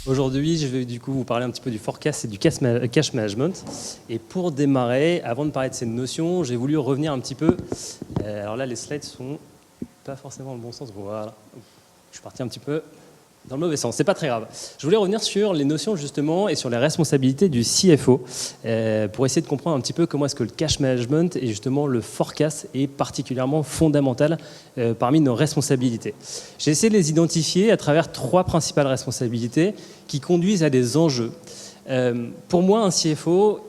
Aujourd'hui, je vais du coup vous parler un petit peu du forecast et du cash management. Et pour démarrer, avant de parler de ces notions, j'ai voulu revenir un petit peu. Alors là, les slides sont pas forcément dans le bon sens. Voilà. Je suis parti un petit peu dans le mauvais sens. C'est pas très grave. Je voulais revenir sur les notions justement et sur les responsabilités du CFO pour essayer de comprendre un petit peu comment est-ce que le cash management et justement le forecast est particulièrement fondamental parmi nos responsabilités. J'ai essayé de les identifier à travers 3 principales responsabilités qui conduisent à des enjeux. Pour moi, un CFO,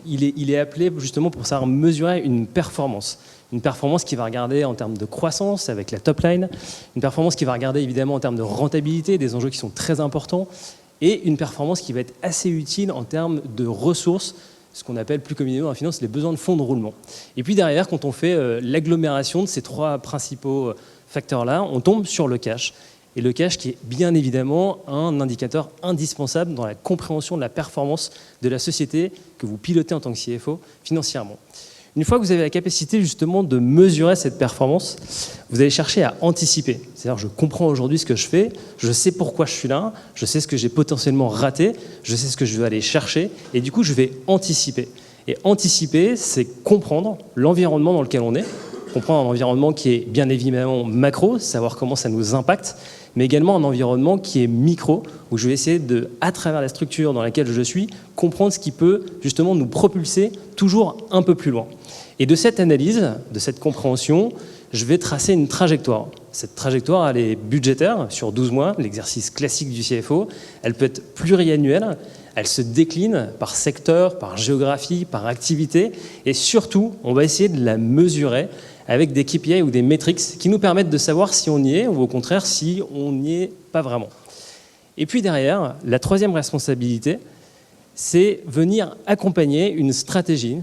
il est appelé justement pour savoir mesurer une performance. Une performance qui va regarder en termes de croissance avec la top line, une performance qui va regarder évidemment en termes de rentabilité, des enjeux qui sont très importants, et une performance qui va être assez utile en termes de ressources, ce qu'on appelle plus communément en finance les besoins de fonds de roulement. Et puis derrière, quand on fait l'agglomération de ces 3 principaux facteurs-là, on tombe sur le cash. Et le cash qui est bien évidemment un indicateur indispensable dans la compréhension de la performance de la société que vous pilotez en tant que CFO financièrement. Une fois que vous avez la capacité justement de mesurer cette performance, vous allez chercher à anticiper. C'est-à-dire, je comprends aujourd'hui ce que je fais, je sais pourquoi je suis là, je sais ce que j'ai potentiellement raté, je sais ce que je veux aller chercher, et du coup, je vais anticiper. Et anticiper, c'est comprendre l'environnement dans lequel on est, comprendre un environnement qui est bien évidemment macro, savoir comment ça nous impacte, mais également un environnement qui est micro, où je vais essayer de, à travers la structure dans laquelle je suis, comprendre ce qui peut justement nous propulser toujours un peu plus loin. Et de cette analyse, de cette compréhension, je vais tracer une trajectoire. Cette trajectoire, elle est budgétaire sur 12 mois, l'exercice classique du CFO. Elle peut être pluriannuelle, elle se décline par secteur, par géographie, par activité. Et surtout, on va essayer de la mesurer avec des KPI ou des metrics qui nous permettent de savoir si on y est ou au contraire si on n'y est pas vraiment. Et puis derrière, la 3e responsabilité, c'est venir accompagner une stratégie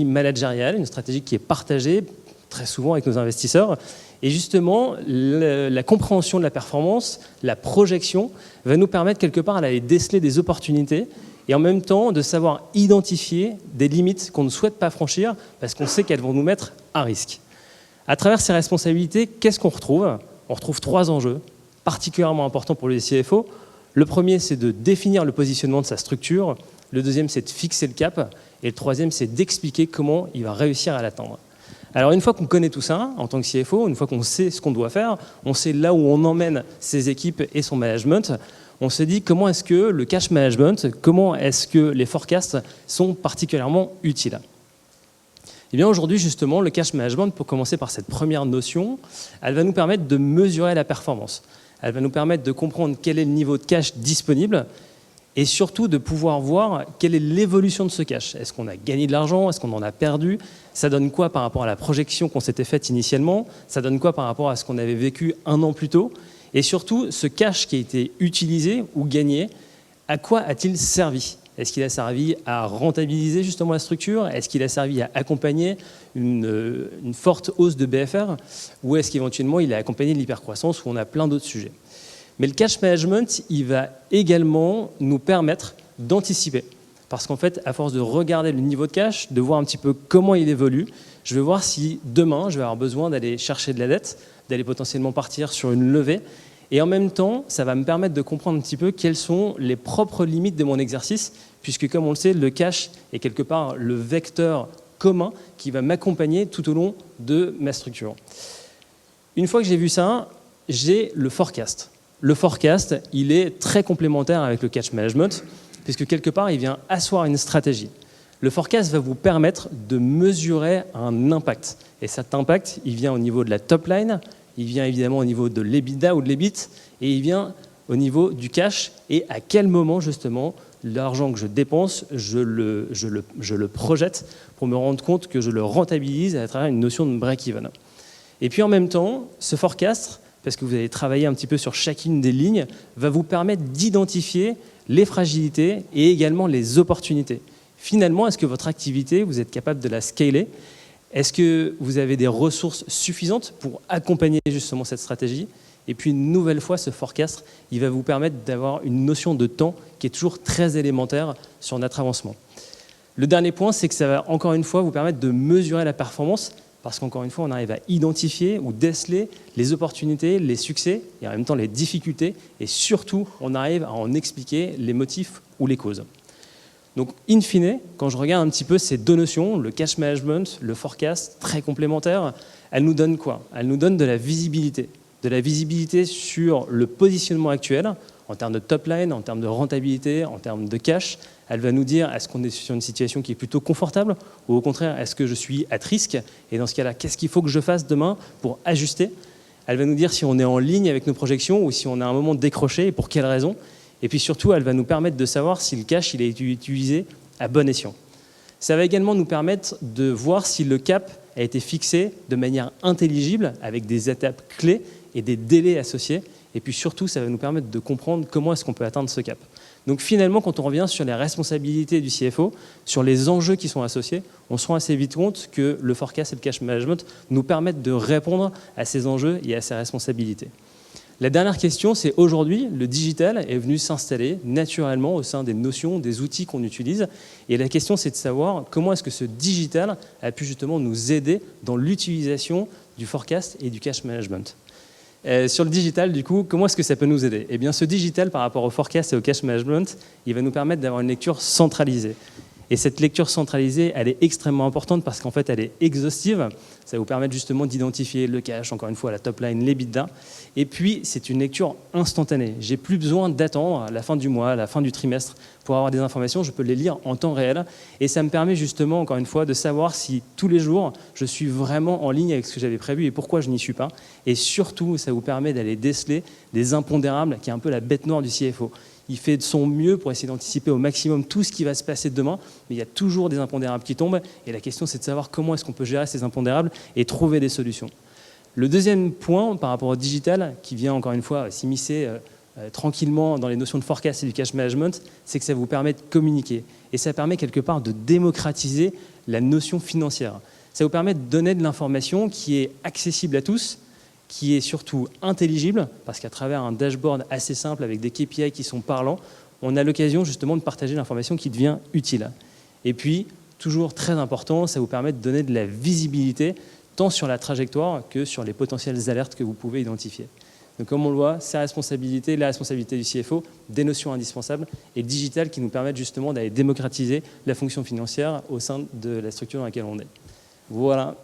managériale, une stratégie qui est partagée très souvent avec nos investisseurs. Et justement, la compréhension de la performance, la projection, va nous permettre quelque part d'aller déceler des opportunités et en même temps de savoir identifier des limites qu'on ne souhaite pas franchir parce qu'on sait qu'elles vont nous mettre à risque. À travers ces responsabilités, qu'est-ce qu'on retrouve ? On retrouve 3 enjeux particulièrement importants pour les CFO. Le premier, c'est de définir le positionnement de sa structure. Le deuxième, c'est de fixer le cap. Et le troisième, c'est d'expliquer comment il va réussir à l'atteindre. Alors, une fois qu'on connaît tout ça, en tant que CFO, une fois qu'on sait ce qu'on doit faire, on sait là où on emmène ses équipes et son management, on se dit comment est-ce que le cash management, comment est-ce que les forecasts sont particulièrement utiles. Eh bien aujourd'hui, justement, le cash management, pour commencer par cette première notion, elle va nous permettre de mesurer la performance. Elle va nous permettre de comprendre quel est le niveau de cash disponible et surtout de pouvoir voir quelle est l'évolution de ce cash. Est-ce qu'on a gagné de l'argent? Est-ce qu'on en a perdu? Ça donne quoi par rapport à la projection qu'on s'était faite initialement? Ça donne quoi par rapport à ce qu'on avait vécu 1 an plus tôt? Et surtout, ce cash qui a été utilisé ou gagné, à quoi a-t-il servi? Est-ce qu'il a servi à rentabiliser justement la structure? Est-ce qu'il a servi à accompagner une forte hausse de BFR? Ou est-ce qu'éventuellement il a accompagné de l'hypercroissance où on a plein d'autres sujets? Mais le cash management, il va également nous permettre d'anticiper. Parce qu'en fait, à force de regarder le niveau de cash, de voir un petit peu comment il évolue, je vais voir si demain, je vais avoir besoin d'aller chercher de la dette, d'aller potentiellement partir sur une levée. Et en même temps, ça va me permettre de comprendre un petit peu quelles sont les propres limites de mon exercice, puisque comme on le sait, le cash est quelque part le vecteur commun qui va m'accompagner tout au long de ma structure. Une fois que j'ai vu ça, j'ai le forecast. Le forecast, il est très complémentaire avec le cash management, puisque quelque part, il vient asseoir une stratégie. Le forecast va vous permettre de mesurer un impact. Et cet impact, il vient au niveau de la top line, il vient évidemment au niveau de l'EBITDA ou de l'EBIT, et il vient au niveau du cash, et à quel moment, justement, l'argent que je dépense, je le projette pour me rendre compte que je le rentabilise à travers une notion de break-even. Et puis en même temps, ce forecast, parce que vous allez travailler un petit peu sur chacune des lignes, va vous permettre d'identifier les fragilités et également les opportunités. Finalement, est-ce que votre activité, vous êtes capable de la scaler? Est-ce que vous avez des ressources suffisantes pour accompagner justement cette stratégie? Et puis une nouvelle fois, ce forecast, il va vous permettre d'avoir une notion de temps qui est toujours très élémentaire sur notre avancement. Le dernier point, c'est que ça va encore une fois vous permettre de mesurer la performance parce qu'encore une fois, on arrive à identifier ou déceler les opportunités, les succès et en même temps les difficultés, et surtout, on arrive à en expliquer les motifs ou les causes. Donc, in fine, quand je regarde un petit peu ces deux notions, le cash management, le forecast, très complémentaires, elles nous donnent quoi? Elles nous donnent de la visibilité sur le positionnement actuel, en termes de top line, en termes de rentabilité, en termes de cash. Elle va nous dire, est-ce qu'on est sur une situation qui est plutôt confortable, ou au contraire, est-ce que je suis à risque? Et dans ce cas-là, qu'est-ce qu'il faut que je fasse demain pour ajuster? Elle va nous dire si on est en ligne avec nos projections ou si on a un moment décroché et pour quelles raisons. Et puis surtout, elle va nous permettre de savoir si le cash il a été utilisé à bon escient. Ça va également nous permettre de voir si le cap a été fixé de manière intelligible, avec des étapes clés et des délais associés. Et puis surtout, ça va nous permettre de comprendre comment est-ce qu'on peut atteindre ce cap. Donc finalement, quand on revient sur les responsabilités du CFO, sur les enjeux qui sont associés, on se rend assez vite compte que le forecast et le cash management nous permettent de répondre à ces enjeux et à ces responsabilités. La dernière question, c'est aujourd'hui, le digital est venu s'installer naturellement au sein des notions, des outils qu'on utilise. Et la question, c'est de savoir comment est-ce que ce digital a pu justement nous aider dans l'utilisation du forecast et du cash management. Sur le digital, du coup, comment est-ce que ça peut nous aider? Eh bien, ce digital, par rapport au forecast et au cash management, il va nous permettre d'avoir une lecture centralisée. Et cette lecture centralisée, elle est extrêmement importante parce qu'en fait, elle est exhaustive. Ça va vous permettre justement d'identifier le cash, encore une fois, la top line, les EBITDA. Et puis, c'est une lecture instantanée. J'ai plus besoin d'attendre la fin du mois, la fin du trimestre pour avoir des informations. Je peux les lire en temps réel. Et ça me permet justement, encore une fois, de savoir si tous les jours, je suis vraiment en ligne avec ce que j'avais prévu et pourquoi je n'y suis pas. Et surtout, ça vous permet d'aller déceler des impondérables, qui est un peu la bête noire du CFO. Il fait de son mieux pour essayer d'anticiper au maximum tout ce qui va se passer demain, mais il y a toujours des impondérables qui tombent, et la question c'est de savoir comment est-ce qu'on peut gérer ces impondérables et trouver des solutions. Le deuxième point par rapport au digital, qui vient encore une fois s'immiscer tranquillement dans les notions de forecast et du cash management, c'est que ça vous permet de communiquer, et ça permet quelque part de démocratiser la notion financière. Ça vous permet de donner de l'information qui est accessible à tous, qui est surtout intelligible, parce qu'à travers un dashboard assez simple avec des KPI qui sont parlants, on a l'occasion justement de partager l'information qui devient utile. Et puis, toujours très important, ça vous permet de donner de la visibilité, tant sur la trajectoire que sur les potentielles alertes que vous pouvez identifier. Donc comme on le voit, la responsabilité du CFO, des notions indispensables, et le digital qui nous permettent justement d'aller démocratiser la fonction financière au sein de la structure dans laquelle on est. Voilà.